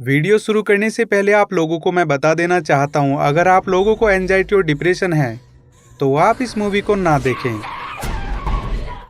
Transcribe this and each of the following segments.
Video शुरू करने से पहले आप लोगों को मैं बता देना चाहता हूँ, अगर आप लोगों को एंजाइटी और डिप्रेशन है तो आप इस मूवी को ना देखें।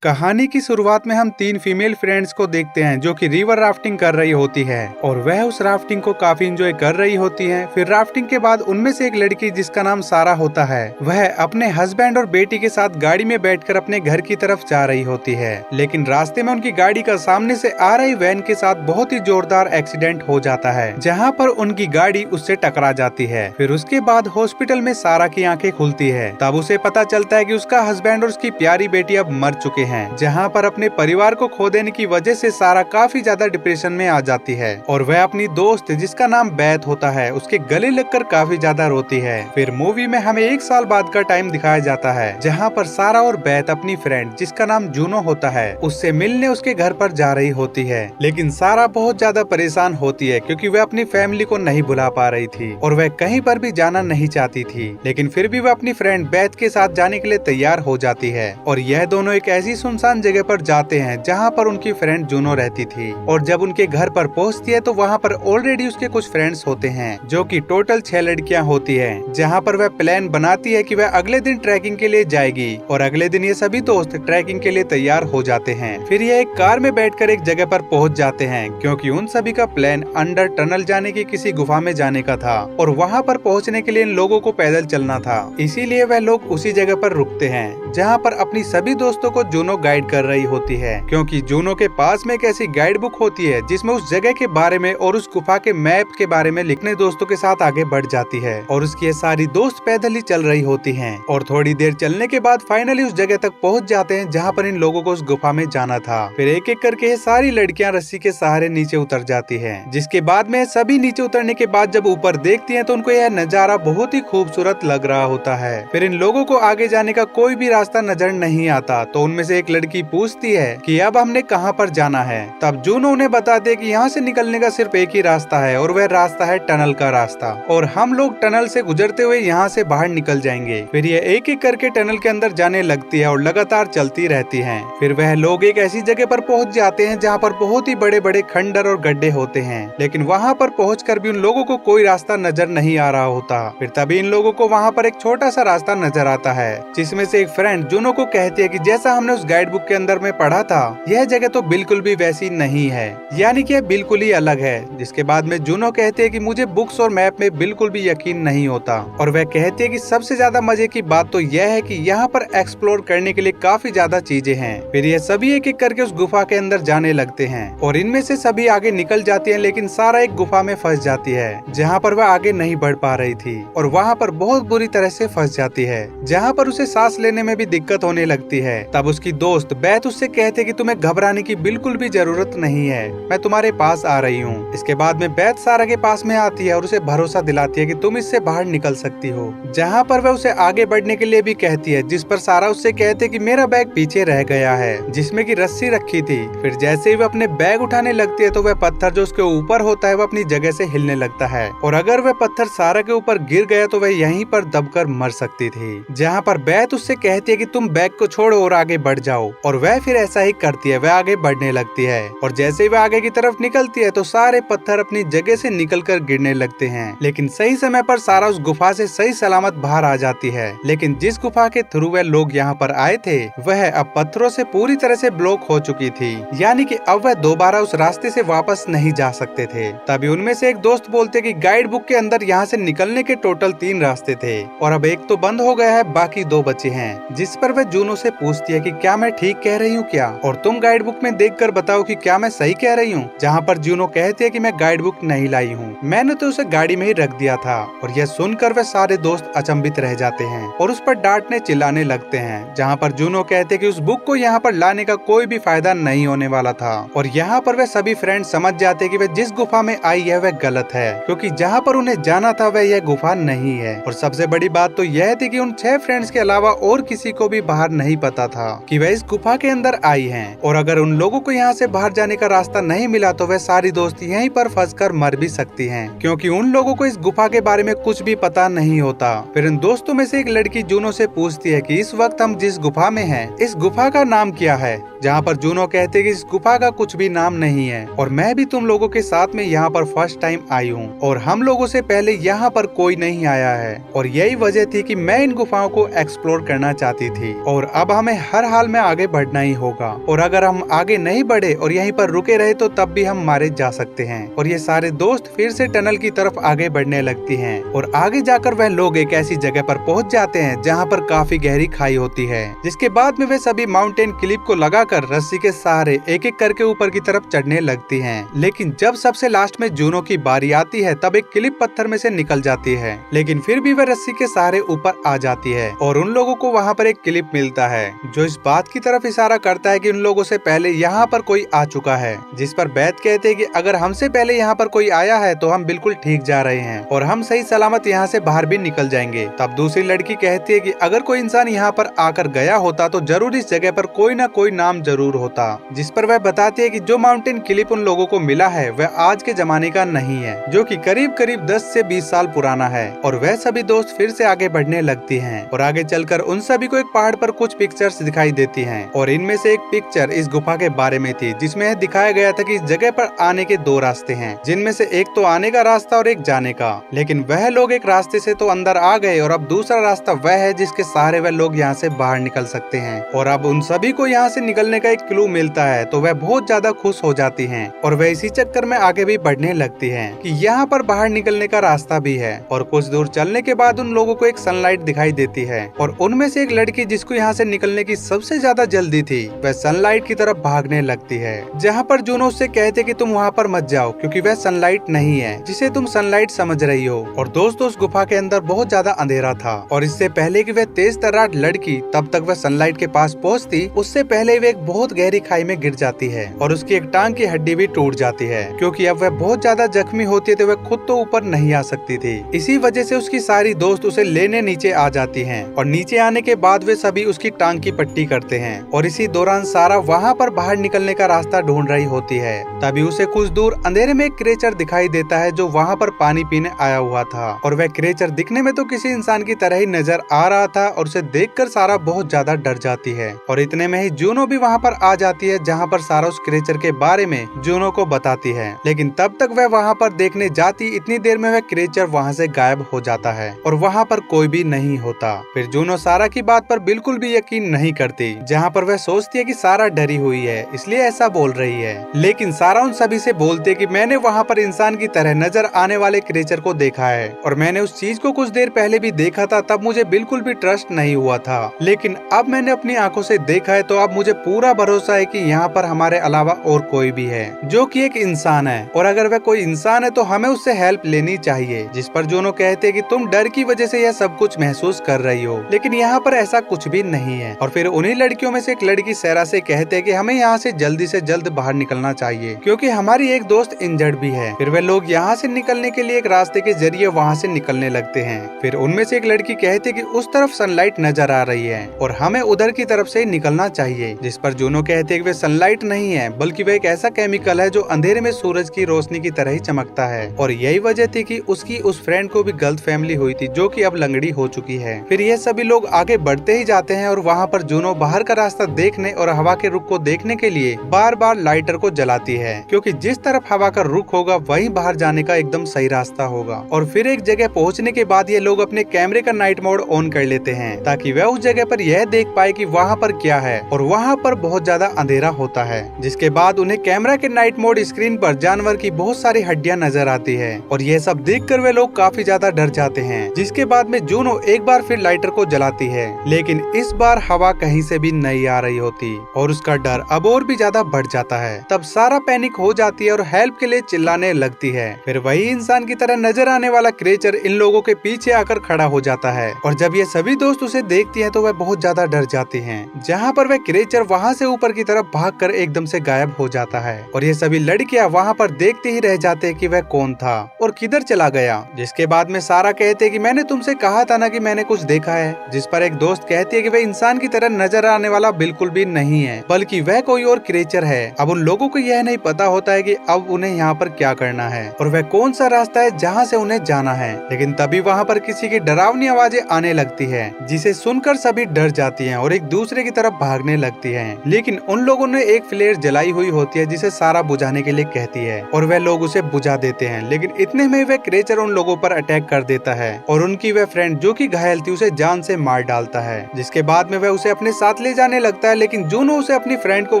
कहानी की शुरुआत में हम 3 फीमेल फ्रेंड्स को देखते हैं जो कि रिवर राफ्टिंग कर रही होती है और वह उस राफ्टिंग को काफी एंजॉय कर रही होती है। फिर राफ्टिंग के बाद उनमें से एक लड़की जिसका नाम सारा होता है, वह अपने हस्बैंड और बेटी के साथ गाड़ी में बैठकर अपने घर की तरफ जा रही होती है। लेकिन रास्ते में उनकी गाड़ी का सामने से आ रही वैन के साथ बहुत ही जोरदार एक्सीडेंट हो जाता है, जहाँ पर उनकी गाड़ी उससे टकरा जाती है। फिर उसके बाद हॉस्पिटल में सारा की आंखें खुलती है। तब उसे पता चलता है कि उसका हस्बैंड और उसकी प्यारी बेटी अब मर चुके हैं, जहाँ पर अपने परिवार को खो देने की वजह से सारा काफी ज्यादा डिप्रेशन में आ जाती है और वह अपनी दोस्त जिसका नाम बैथ होता है उसके गले लगकर काफी ज्यादा रोती है। फिर मूवी में हमें 1 साल बाद का टाइम दिखाया जाता है, जहाँ पर सारा और बैथ अपनी फ्रेंड जिसका नाम जूनो होता है उससे मिलने उसके घर पर जा रही होती है। लेकिन सारा बहुत ज्यादा परेशान होती है क्योंकि वह अपनी फैमिली को नहीं बुला पा रही थी और वह कहीं पर भी जाना नहीं चाहती थी। लेकिन फिर भी वह अपनी फ्रेंड बैथ के साथ जाने के लिए तैयार हो जाती है और यह दोनों एक ऐसी सुनसान जगह पर जाते हैं जहां पर उनकी फ्रेंड जूनो रहती थी। और जब उनके घर पर पहुंचती है तो वहां पर ऑलरेडी उसके कुछ फ्रेंड्स होते हैं जो कि टोटल 6 लड़कियां होती हैं, जहां पर वह प्लान बनाती है कि वह अगले दिन ट्रैकिंग के लिए जाएगी और अगले दिन ये सभी दोस्त ट्रैकिंग के लिए तैयार हो जाते हैं। फिर ये एक कार में बैठकर एक जगह पर पहुंच जाते हैं क्योंकि उन सभी का प्लान अंडर टनल जाने की किसी गुफा में जाने का था और वहाँ पर पहुँचने के लिए इन लोगों को पैदल चलना था। इसीलिए वह लोग उसी जगह पर रुकते हैं जहाँ पर अपनी सभी दोस्तों को जूनो गाइड कर रही होती है, क्योंकि जूनो के पास में एक ऐसी गाइड बुक होती है जिसमें उस जगह के बारे में और उस गुफा के मैप के बारे में लिखने दोस्तों के साथ आगे बढ़ जाती है और उसकी ये सारी दोस्त पैदल ही चल रही होती हैं। और थोड़ी देर चलने के बाद फाइनली उस जगह तक पहुंच जाते हैं जहां पर इन लोगों को उस गुफा में जाना था। फिर एक एक करके ये सारी लड़कियां रस्सी के सहारे नीचे उतर जाती है, जिसके बाद में सभी नीचे उतरने के बाद जब ऊपर देखती है तो उनको यह नजारा बहुत ही खूबसूरत लग रहा होता है। फिर इन लोगों को आगे जाने का कोई भी रास्ता नजर नहीं आता तो उनमें से एक लड़की पूछती है कि अब हमने कहां पर जाना है। तब जूनो उन्हें बताते कि यहाँ से निकलने का सिर्फ एक ही रास्ता है और वह रास्ता है टनल का रास्ता और हम लोग टनल से गुजरते हुए यहाँ से बाहर निकल जाएंगे। फिर ये एक एक करके टनल के अंदर जाने लगती है और लगातार चलती रहती हैं। फिर वह लोग एक ऐसी जगह पर पहुँच जाते हैं जहाँ पर बहुत ही बड़े बड़े खंडर और गड्ढे होते हैं, लेकिन वहाँ पर पहुँचकर भी उन लोगों को कोई रास्ता नजर नहीं आ रहा होता। फिर तभी इन लोगों को वहाँ पर एक छोटा सा रास्ता नजर आता है, जिसमें से एक फ्रेंड जूनो को कहती है कि जैसा हमने उस गाइड बुक के अंदर में पढ़ा था यह जगह तो बिल्कुल भी वैसी नहीं है, यानी कि यह बिल्कुल ही अलग है। जिसके बाद में जूनो कहते हैं कि मुझे बुक्स और मैप में बिल्कुल भी यकीन नहीं होता और वह कहती है कि सबसे ज्यादा मजे की बात तो यह है कि यहाँ पर एक्सप्लोर करने के लिए काफी ज्यादा चीजें हैं। फिर ये सभी एक एक करके उस गुफा के अंदर जाने लगते हैं और इनमें से सभी आगे निकल जाती है, लेकिन सारा एक गुफा में फंस जाती है जहाँ पर वह आगे नहीं बढ़ पा रही थी और वहाँ पर बहुत बुरी तरह से फंस जाती है, जहाँ पर उसे सांस लेने में भी दिक्कत होने लगती है। तब उसकी दोस्त बैथ उससे कहते कि तुम्हें घबराने की बिल्कुल भी जरूरत नहीं है, मैं तुम्हारे पास आ रही हूँ। इसके बाद में बैथ सारा के पास में आती है और उसे भरोसा दिलाती है कि तुम इससे बाहर निकल सकती हो, जहाँ पर वह उसे आगे बढ़ने के लिए भी कहती है, जिस पर सारा उससे कहते कि मेरा बैग पीछे रह गया है जिसमें की रस्सी रखी थी। फिर जैसे ही वह अपने बैग उठाने लगती है तो वह पत्थर जो उसके ऊपर होता है वह अपनी जगह से हिलने लगता है और अगर वह पत्थर सारा के ऊपर गिर गया तो वह यहीं पर दबकर मर सकती थी, जहाँ पर बैथ उससे कहती है कि तुम बैग को छोड़ो और आगे बढ़ जाओ और वह फिर ऐसा ही करती है, वह आगे बढ़ने लगती है और जैसे ही वह आगे की तरफ निकलती है तो सारे पत्थर अपनी जगह से निकलकर गिरने लगते हैं। लेकिन सही समय पर सारा उस गुफा से सही सलामत बाहर आ जाती है, लेकिन जिस गुफा के थ्रू वह लोग यहाँ पर आए थे वह अब पत्थरों से पूरी तरह से ब्लॉक हो चुकी थी, यानी कि अब वह दोबारा उस रास्ते से वापस नहीं जा सकते थे। तभी उनमें से एक दोस्त बोलते कि गाइड बुक के अंदर यहाँ से निकलने के टोटल 3 रास्ते थे और अब एक तो बंद हो गया है, बाकी 2 बचे हैं। जिस पर वह जूनो से पूछती है कि क्या मैं ठीक कह रही हूँ क्या, और तुम गाइड बुक में देखकर बताओ कि क्या मैं सही कह रही हूँ। जहाँ पर जूनो कहती है कि मैं गाइड बुक नहीं लाई हूँ, मैंने तो उसे गाड़ी में ही रख दिया था। और यह सुनकर वह सारे दोस्त अचंभित रह जाते हैं और उस पर डांटने चिल्लाने लगते हैं। जहाँ पर जूनो कहते हैं कि उस बुक को यहाँ पर लाने का कोई भी फायदा नहीं होने वाला था और यहाँ पर वह सभी फ्रेंड समझ जाते हैं कि वह जिस गुफा में आई है वह गलत है, क्योंकि जहाँ पर उन्हें जाना था वह यह गुफा नहीं है। और सबसे बड़ी बात तो यह थी कि उन 6 फ्रेंड्स के अलावा और किसी को भी बाहर नहीं पता था कि वह इस गुफा के अंदर आई हैं और अगर उन लोगों को यहाँ से बाहर जाने का रास्ता नहीं मिला तो वह सारी दोस्त यहीं पर फंसकर मर भी सकती हैं, क्योंकि उन लोगों को इस गुफा के बारे में कुछ भी पता नहीं होता। फिर इन दोस्तों में से एक लड़की जूनो से पूछती है कि इस वक्त हम जिस गुफा में हैं, इस गुफा का नाम क्या है। जहाँ पर जूनो कहते कि इस गुफा का कुछ भी नाम नहीं है और मैं भी तुम लोगों के साथ में यहाँ पर फर्स्ट टाइम आई हूँ और हम लोगों से पहले यहाँ पर कोई नहीं आया है और यही वजह थी कि मैं इन गुफाओं को एक्सप्लोर करना चाहती थी और अब हमें हर हाल में आगे बढ़ना ही होगा और अगर हम आगे नहीं बढ़े और यहीं पर रुके रहे तो तब भी हम मारे जा सकते हैं। और ये सारे दोस्त फिर से टनल की तरफ आगे बढ़ने लगती हैं और आगे जाकर वह लोग एक ऐसी जगह पर पहुंच जाते हैं जहां पर काफी गहरी खाई होती है, जिसके बाद में वे सभी माउंटेन क्लिप को लगाकर रस्सी के सहारे एक एक करके ऊपर की तरफ चढ़ने लगती हैं। लेकिन जब सबसे लास्ट में जूनो की बारी आती है तब एक क्लिप पत्थर में से निकल जाती है, लेकिन फिर भी वह रस्सी के सहारे ऊपर आ जाती है और उन लोगों को वहाँ पर एक क्लिप मिलता है जो इस बात की तरफ इशारा करता है कि उन लोगों से पहले यहाँ पर कोई आ चुका है, जिस पर बैत कहते हैं कि अगर हमसे पहले यहाँ पर कोई आया है तो हम बिल्कुल ठीक जा रहे हैं और हम सही सलामत यहाँ से बाहर भी निकल जाएंगे। तब दूसरी लड़की कहती है कि अगर कोई इंसान यहाँ पर आकर गया होता तो जरूर इस जगह पर कोई ना कोई नाम जरूर होता, जिस पर वह बताती है कि जो माउंटेन क्लिप उन लोगों को मिला है वह आज के जमाने का नहीं है, जो कि करीब करीब 10 से 20 साल पुराना है। और वह सभी दोस्त फिर से आगे बढ़ने लगती हैं और आगे चलकर उन सभी को एक पहाड़ पर कुछ पिक्चर्स दिखाई देती हैं और इनमें से एक पिक्चर इस गुफा के बारे में थी, जिसमें यह दिखाया गया था कि इस जगह पर आने के 2 रास्ते हैं, जिनमें से एक तो आने का रास्ता और एक जाने का। लेकिन वह लोग एक रास्ते से तो अंदर आ गए और अब दूसरा रास्ता वह है जिसके सहारे वह लोग यहाँ से बाहर निकल सकते हैं। और अब उन सभी को यहाँ से निकलने का एक क्लू मिलता है तो वह बहुत ज्यादा खुश हो जाती हैं और वह इसी चक्कर में आगे भी बढ़ने लगती हैं कि यहाँ पर बाहर निकलने का रास्ता भी है। और कुछ दूर चलने के बाद उन लोगों को एक सनलाइट दिखाई देती है और उनमें से एक लड़की जिसको यहाँ से निकलने की सबसे ज्यादा जल्दी थी वह सनलाइट की तरफ भागने लगती है, जहाँ पर जूनो उससे कहते कि तुम वहाँ पर मत जाओ क्योंकि वह सनलाइट नहीं है जिसे तुम सनलाइट समझ रही हो। और दोस्तों उस गुफा के अंदर बहुत ज्यादा अंधेरा था और इससे पहले कि वह तेज तर्रार लड़की तब तक वह सनलाइट के पास पहुँचती उससे पहले वह एक बहुत गहरी खाई में गिर जाती है और उसकी एक टांग की हड्डी भी टूट जाती है, क्योंकि अब वह बहुत ज्यादा जख्मी होती है तो वह खुद तो ऊपर नहीं आ सकती थी। इसी वजह से उसकी सारी दोस्त उसे लेने नीचे आ जाती हैं और नीचे आने के बाद वे सभी उसकी टांग की पट्टी करते हैं और इसी दौरान सारा वहाँ पर बाहर निकलने का रास्ता ढूंढ रही होती है। तभी उसे कुछ दूर अंधेरे में एक क्रेचर दिखाई देता है जो वहाँ पर पानी पीने आया हुआ था और वह क्रेचर दिखने में तो किसी इंसान की तरह ही नजर आ रहा था और उसे देखकर सारा बहुत ज्यादा डर जाती है। और इतने में ही जूनो भी वहाँ पर आ जाती है जहाँ पर सारा उस क्रेचर के बारे में जूनो को बताती है, लेकिन तब तक वह वहाँ पर देखने जाती इतनी देर में वह क्रेचर वहाँ से गायब हो जाता है और वहाँ पर कोई भी नहीं होता। फिर जूनो सारा की बात पर बिल्कुल भी यकीन नहीं करती, जहाँ पर वह सोचती है कि सारा डरी हुई है इसलिए ऐसा बोल रही है। लेकिन सारा उन सभी से बोलती है कि मैंने वहाँ पर इंसान की तरह नजर आने वाले क्रेचर को देखा है और मैंने उस चीज को कुछ देर पहले भी देखा था, तब मुझे बिल्कुल भी ट्रस्ट नहीं हुआ था, लेकिन अब मैंने अपनी आंखों से देखा है तो अब मुझे पूरा भरोसा है कि यहाँ पर हमारे अलावा और कोई भी है जो कि एक इंसान है और अगर वह कोई इंसान है तो हमें उससे हेल्प लेनी चाहिए। जिस पर जूनो कहते हैं कि तुम डर की वजह से यह सब कुछ महसूस कर रही हो, लेकिन यहाँ पर ऐसा कुछ भी नहीं है। और फिर उन्हीं लड़कियों में से एक लड़की सैरा से कहते हैं कि हमें यहाँ से जल्द बाहर निकलना चाहिए क्योंकि हमारी एक दोस्त इंजर्ड भी है। फिर वे लोग यहाँ से निकलने के लिए एक रास्ते के जरिए वहाँ से निकलने लगते हैं। फिर उनमें से एक लड़की कहती है कि उस तरफ सनलाइट नजर आ रही है और हमें उधर की तरफ से निकलना चाहिए। जिस पर जूनो कहते हैं कि वे सनलाइट नहीं है बल्कि वह एक ऐसा केमिकल है जो अंधेरे में सूरज की रोशनी की तरह ही चमकता है और यही वजह थी कि उसकी उस फ्रेंड को भी गलत फैमिली हुई थी जो कि अब लंगड़ी हो चुकी है। फिर ये सभी लोग आगे बढ़ते ही जाते हैं और वहाँ पर जूनो बाहर का रास्ता देखने और हवा के रुख को देखने के लिए बार बार लाइटर को जलाती है, क्योंकि जिस तरफ हवा का रुख होगा वहीं बाहर जाने का एकदम सही रास्ता होगा। और फिर एक जगह पहुँचने के बाद ये लोग अपने कैमरे का नाइट मोड ऑन कर लेते हैं ताकि वह उस जगह पर यह देख पाए कि वहाँ पर क्या है और वहाँ पर बहुत ज्यादा अंधेरा होता है। जिसके बाद उन्हें कैमरा के नाइट मोड स्क्रीन पर जानवर की बहुत सारी हड्डियां नजर आती है और यह सब देखकर वे लोग काफी ज्यादा डर जाते हैं। जिसके बाद में जूनो एक बार फिर लाइटर को जलाती है, लेकिन इस बार हवा कहीं से भी नहीं आ रही होती और उसका डर अब और भी ज्यादा बढ़ जाता है। तब सारा पैनिक हो जाती है और हेल्प के लिए चिल्लाने लगती है। फिर वही इंसान की तरह नजर आने वाला क्रेचर इन लोगों के पीछे आकर खड़ा हो जाता है और जब ये सभी दोस्त उसे देखती हैं तो वह बहुत ज्यादा डर जाती हैं, जहाँ पर वह क्रेचर वहाँ से ऊपर की तरफ भागकर एकदम से गायब हो जाता है और ये सभी लड़कियां वहाँ पर देखते ही रह जाते हैं कि वह कौन था और किधर चला गया। जिसके बाद में सारा कहते हैं कि मैंने तुमसे कहा था ना कि मैंने कुछ देखा है। जिस पर एक दोस्त कहती है कि वह इंसान की तरह नजर आने वाला बिल्कुल भी नहीं है बल्कि वह कोई और क्रेचर है। अब उन लोगों को यह नहीं पता होता है कि अब उन्हें यहाँ पर क्या करना है और वह कौन सा रास्ता है जहाँ से उन्हें जाना है। लेकिन तभी वहाँ पर किसी की डरावनी आवाजें आने लगती है जिसे सुनकर सभी डर जाती हैं और एक दूसरे की तरफ भागने लगती हैं। हैं, लेकिन उन लोगों ने एक फ्लेयर जलाई हुई होती है जिसे सारा बुझाने के लिए कहती है और वह लोग उसे बुझा देते हैं। लेकिन इतने में वह क्रिएचर उन लोगों पर अटैक कर देता है और उनकी वह फ्रेंड जो कि घायल थी उसे जान से मार डालता है, जिसके बाद में वह उसे अपने साथ ले जाने लगता है। लेकिन जूनो उसे अपनी फ्रेंड को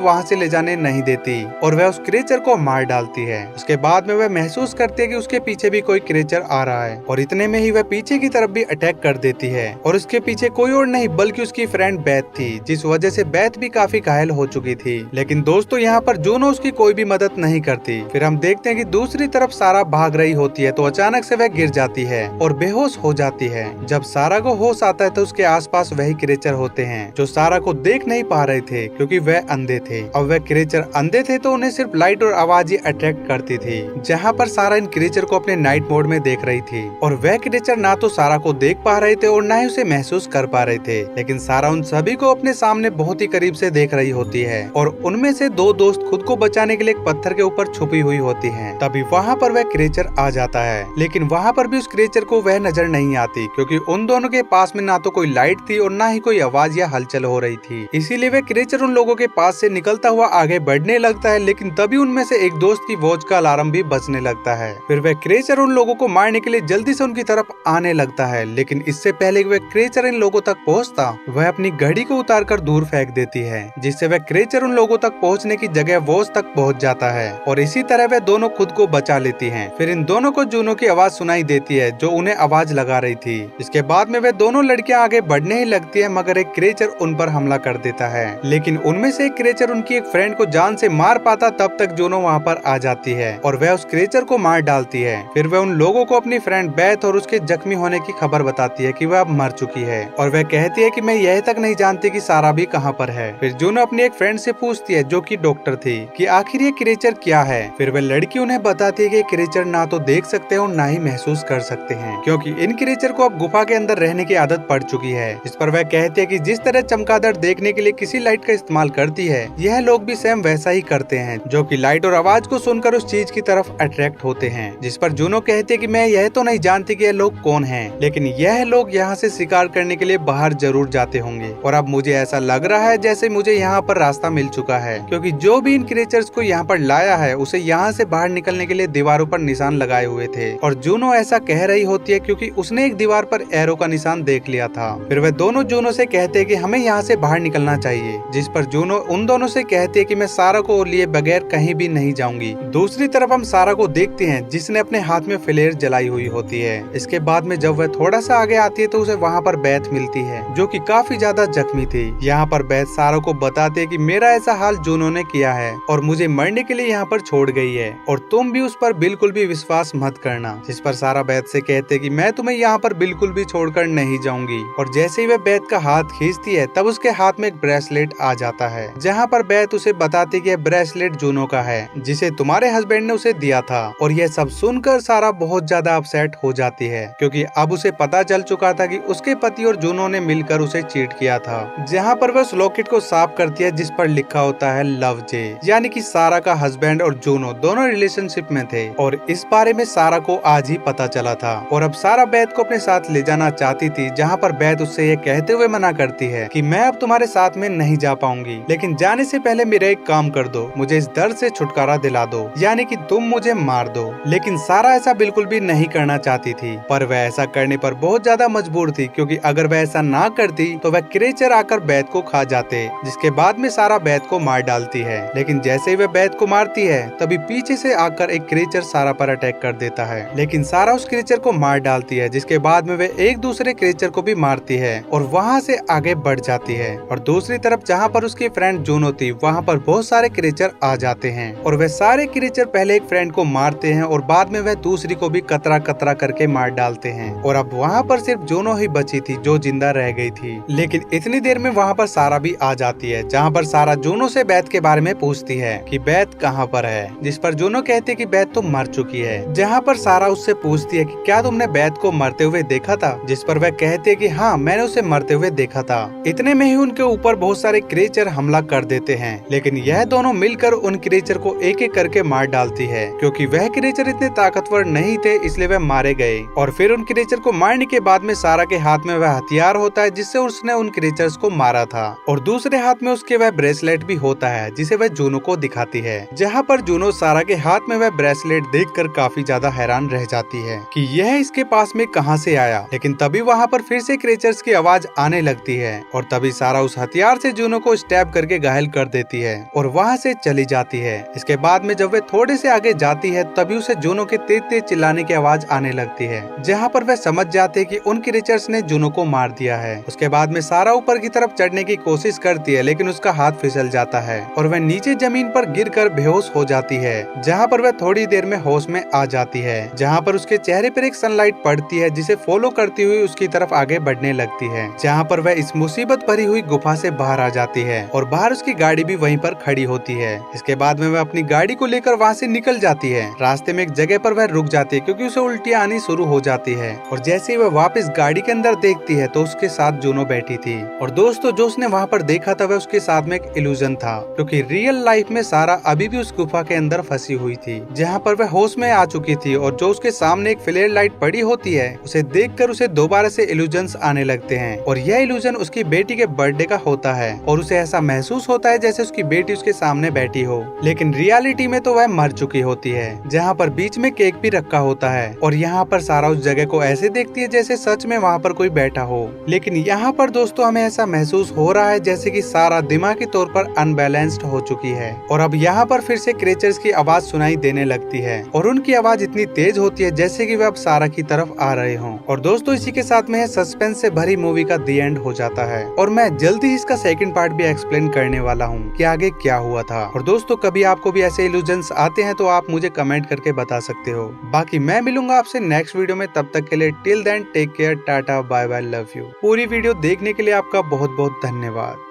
वहाँ से ले जाने नहीं देती और वह उस क्रिएचर को मार डालती है। उसके बाद में वह महसूस करती है कि उसके पीछे भी कोई क्रिएचर आ रहा है और इतने में ही वह पीछे की तरफ भी अटैक कर देती है और उसके पीछे कोई और नहीं बल्कि उसकी फ्रेंड बेथ थी, जिस वजह से बेथ भी काफी घायल हो चुकी थी। लेकिन दोस्तों यहाँ पर जूनो उसकी कोई भी मदद नहीं करती। फिर हम देखते हैं कि दूसरी तरफ सारा भाग रही होती है तो अचानक से वह गिर जाती है और बेहोश हो जाती है। जब सारा को होश आता है तो उसके आसपास वही क्रिएचर होते हैं जो सारा को देख नहीं पा रहे थे क्योंकि वह अंधे थे। अब वह क्रिएचर अंधे थे तो उन्हें सिर्फ लाइट और आवाज ही अट्रैक्ट करती थी। जहाँ पर सारा इन क्रिएचर को अपने नाइट मोड में देख रही थी और वह क्रिएचर ना तो सारा को देख पा रहे थे और ना ही उसे महसूस कर पा रहे थे। लेकिन सारा उन सभी को अपने सामने बहुत ही करीब से देख रही होती है और उनमें से दो दोस्त खुद को बचाने के लिए एक पत्थर के ऊपर छुपी हुई होती हैं। तभी वहाँ पर वह क्रिएचर आ जाता है, लेकिन वहाँ पर भी उस क्रिएचर को वह नजर नहीं आती क्योंकि उन दोनों के पास में ना तो कोई लाइट थी और ना ही कोई आवाज या हलचल हो रही थी। इसीलिए वह क्रिएचर उन लोगों के पास से निकलता हुआ आगे बढ़ने लगता है। लेकिन तभी उनमें से एक दोस्त की वॉच का अलार्म भी बजने लगता है। फिर वह क्रिएचर उन लोगों को मारने के लिए जल्दी से उनकी तरफ आने लगता है, लेकिन इससे पहले वह क्रिएचर इन लोगों तक पहुँचता वह अपनी घड़ी को उतार कर दूर फेंक देती है, जिससे वह क्रिएचर उन लोगों तक पहुँचने की जगह वॉच तक पहुँच जाता है और इसी तरह वह दोनों खुद को बचा लेती हैं। फिर इन दोनों को जूनो की आवाज सुनाई देती है जो उन्हें आवाज लगा रही थी। इसके बाद में वे दोनों लड़कियां आगे बढ़ने ही लगती है मगर एक क्रिएचर उन पर हमला कर देता है। लेकिन उनमें से एक क्रिएचर उनकी एक फ्रेंड को जान से मार पाता तब तक जूनो वहाँ पर आ जाती है और वह उस क्रिएचर को मार डालती है। फिर वह उन लोगों को अपनी फ्रेंड बेथ और उसके जख्मी होने की खबर बताती है कि वह अब मर चुकी है और वह कहती है कि मैं यह तक नहीं जानती कि सारा भी कहाँ पर है। फिर जूनो अपनी एक फ्रेंड से पूछती है जो कि डॉक्टर थी कि आखिर ये क्रिएचर क्या है। फिर वह लड़की उन्हें बताती है कि क्रिएचर ना तो देख सकते हैं और ना ही महसूस कर सकते हैं क्योंकि इन क्रिएचर को अब गुफा के अंदर रहने की आदत पड़ चुकी है। इस पर वह कहती है कि जिस तरह चमगादड़ देखने के लिए किसी लाइट का इस्तेमाल करती है यह लोग भी सेम वैसा ही करते हैं जो कि लाइट और आवाज को सुनकर उस चीज की तरफ अट्रैक्ट होते हैं। जिस पर जूनो कहती है कि मैं यह तो नहीं जानती कि यह लोग कौन हैं, लेकिन यह लोग यहाँ से शिकार करने के लिए बाहर जरूर जाते होंगे और अब मुझे ऐसा लग रहा है जैसे मुझे यहाँ पर रास्ता मिल चुका है क्योंकि जो भी इन क्रिएचर्स को यहाँ पर लाया है उसे यहाँ से बाहर निकलने के लिए दीवारों पर निशान लगाए हुए थे और जूनो ऐसा कह रही होती है क्योंकि उसने एक दीवार पर एरो का निशान देख लिया था। फिर वे दोनों जूनो से कहते हैं कि हमें यहाँ से बाहर निकलना चाहिए, जिस पर जूनो उन दोनों से कहती है कि मैं सारा को लिए बगैर कहीं भी नहीं जाऊंगी। दूसरी तरफ हम सारा को देखते हैं जिसने अपने हाथ में फ्लेयर जलाई हुई होती है। इसके बाद में जब वह थोड़ा सा आगे आती है तो उसे वहाँ पर बेथ मिलती है जो कि काफी ज्यादा जख्मी थी। यहाँ पर बेथ सारा को बताते है कि मेरा ऐसा हाल जूनो ने किया है और मुझे मरने के लिए यहाँ पर छोड़ गई है और तुम भी उस पर बिल्कुल भी विश्वास मत करना। जिस पर सारा बेथ से कहते कि मैं तुम्हें यहाँ पर बिल्कुल भी छोड़कर नहीं जाऊंगी और जैसे ही वह बेथ का हाथ खींचती है तब उसके हाथ में एक ब्रेसलेट आ जाता है जहाँ पर बेथ उसे बताती कि यह ब्रेसलेट जूनो का है जिसे तुम्हारे हस्बैंड ने उसे दिया था। और यह सब सुनकर सारा बहुत ज्यादा अपसेट हो जाती है क्योंकि अब उसे पता चल चुका था कि उसके पति और जूनो ने मिलकर उसे चीट किया था। जहाँ पर वह उस लॉकेट को साफ करती है जिस पर लिखा होता है लव जे, यानी कि सारा का हस्बैंड और जूनो दोनों रिलेशनशिप में थे और इस बारे में सारा को आज ही पता चला था। और अब सारा बेथ को अपने साथ ले जाना चाहती थी जहाँ पर बेथ उससे ये कहते हुए मना करती है कि मैं अब तुम्हारे साथ में नहीं जा पाऊंगी, लेकिन जाने से पहले मेरा एक काम कर दो, मुझे इस दर्द से छुटकारा दिला दो, यानी कि तुम मुझे मार दो। लेकिन सारा ऐसा बिल्कुल भी नहीं करना चाहती थी पर वह ऐसा करने पर बहुत ज्यादा मजबूर थी क्योंकि अगर वह ऐसा ना करती तो वह क्रिएचर आकर बेथ को खा जाते, जिसके बाद में सारा बेथ को मार डालती है। लेकिन जैसे ही वह बेथ को मारती है तभी पीछे से आकर एक क्रिएचर सारा पर अटैक कर देता है, लेकिन सारा उस क्रिएचर को मार डालती है जिसके बाद में वे एक दूसरे क्रिएचर को भी मारती है और वहाँ से आगे बढ़ जाती है। और दूसरी तरफ जहाँ पर उसकी फ्रेंड जूनो थी वहाँ पर बहुत सारे क्रिएचर आ जाते हैं और वे सारे क्रिएचर पहले एक फ्रेंड को मारते हैं और बाद में वह दूसरी को भी कतरा कतरा करके मार डालते हैं और अब वहाँ पर सिर्फ जूनो ही बची थी जो जिंदा रह गई थी। लेकिन इतनी देर में वहाँ पर सारा भी आ जाती है जहाँ पर सारा जूनो से बेथ के बारे में पूछती है कि बेथ कहाँ पर है, जिस पर जूनो कहती है कि बेथ तो मर चुकी है। जहाँ पर सारा उससे पूछती है कि क्या तुमने बेथ को मरते हुए देखा था, जिस पर वह कहती है कि हाँ मैंने उसे मरते हुए देखा था। इतने में ही उनके ऊपर बहुत सारे क्रिएचर हमला कर देते हैं, लेकिन यह दोनों मिलकर उन क्रिएचर को एक एक करके मार डालती है क्योंकि वह क्रिएचर इतने ताकतवर नहीं थे इसलिए वह मारे गए। और फिर उन क्रिएचर को मारने के बाद में सारा के हाथ में वह हथियार होता है जिससे उसने उन क्रिएचर्स को मारा था और दूसरे हाथ हाथ में उसके वह ब्रेसलेट भी होता है जिसे वह जूनो को दिखाती है, जहाँ पर जूनो सारा के हाथ में वह ब्रेसलेट देखकर काफी ज्यादा हैरान रह जाती है कि यह इसके पास में कहां से आया। लेकिन तभी वहां पर फिर से क्रीचर्स की आवाज आने लगती है और तभी सारा उस हथियार से जूनो को स्टैब करके घायल कर देती है और वहां से चली जाती है। इसके बाद में जब वे थोड़े से आगे जाती है तभी उसे जूनो के तेज तेज चिल्लाने की आवाज आने लगती है, जहाँ पर वह समझ जाते हैं कि उन क्रीचर्स ने जूनो को मार दिया है। उसके बाद में सारा ऊपर की तरफ चढ़ने की कोशिश करती है लेकिन उसका हाथ फिसल जाता है और वह नीचे जमीन पर गिरकर बेहोश हो जाती है, जहाँ पर वह थोड़ी देर में होश में आ जाती है, जहाँ पर उसके चेहरे पर एक सनलाइट पड़ती है जिसे फॉलो करती हुई उसकी तरफ आगे बढ़ने लगती है, जहाँ पर वह इस मुसीबत भरी हुई गुफा से बाहर आ जाती है और बाहर उसकी गाड़ी भी वहीं पर खड़ी होती है। इसके बाद में वह अपनी गाड़ी को लेकर वहाँ से निकल जाती है। रास्ते में एक जगह पर वह रुक जाती है क्योंकि उसे उल्टियाँ आनी शुरू हो जाती है और जैसे ही वह वापस गाड़ी के अंदर देखती है तो उसके साथ जूनो बैठी थी। और दोस्तों जो उसने वहाँ पर देखा था वह उसके साथ में एक इल्यूजन था, क्योंकि रियल लाइफ में सारा अभी भी उस गुफा के अंदर फंसी हुई थी, जहाँ पर वह होश में आ चुकी थी और जो उसके सामने एक फ्लेयर लाइट पड़ी होती है उसे देखकर उसे दोबारा से इल्यूजन्स आने लगते हैं और यह इल्यूजन उसकी बेटी के बर्थडे का होता है और उसे ऐसा महसूस होता है जैसे उसकी बेटी उसके सामने बैठी हो, लेकिन रियलिटी में तो वह मर चुकी होती है, जहाँ पर बीच में केक भी रखा होता है और यहाँ पर सारा उस जगह को ऐसे देखती है जैसे सच में वहाँ पर कोई बैठा हो। लेकिन यहाँ पर दोस्तों हमें ऐसा महसूस हो रहा है जैसे कि सारा दिमागी तौर पर अनबैलेंस्ड हो चुकी है और अब यहाँ पर फिर से क्रीचर्स की आवाज सुनाई देने लगती है और उनकी आवाज इतनी तेज होती है जैसे कि वे अब सारा की तरफ आ रहे हों। और दोस्तों इसी के साथ में सस्पेंस से भरी मूवी का दी एंड हो जाता है और मैं जल्दी ही इसका सेकंड पार्ट भी एक्सप्लेन करने वाला हूँ कि आगे क्या हुआ था। और दोस्तों कभी आपको भी ऐसे इल्यूजन्स आते हैं तो आप मुझे कमेंट करके बता सकते हो। बाकी मैं मिलूंगा आपसे नेक्स्ट वीडियो में, तब तक के लिए till then take care, tata bye bye, love you. पूरी वीडियो देखने के लिए आपका बहुत बहुत धन्यवाद।